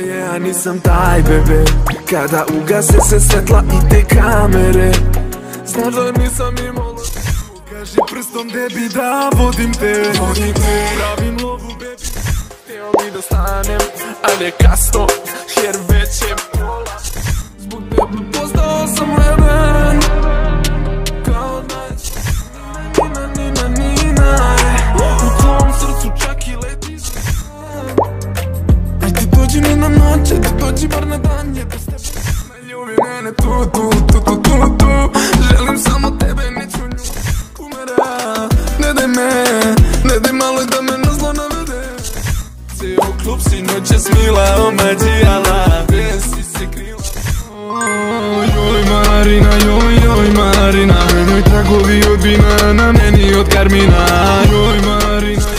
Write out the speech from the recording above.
Ja nisam taj bebe, kada ugase se svetla i te kamere. Znaš da nisam imao, kaži prstom debi da vodim te. Pravim lovu bebi, htio mi da stanem, ali je kasno jer već je pola. Zbog tebe postao sam leden, kao Nina. U tvojom srcu čak i leti. Ajde dođi mi na noć, ajde dođi bar na dan, jer bez tebe ne ljubi mene tu. Želim samo tebe, neću nju umera. Ne daj malo da me na zlo navede. Cijel klub si noće smila, omađijala, gdje si se krila. Joj Marina, moj tragovi od vina, na meni od karmina. Joj Marina.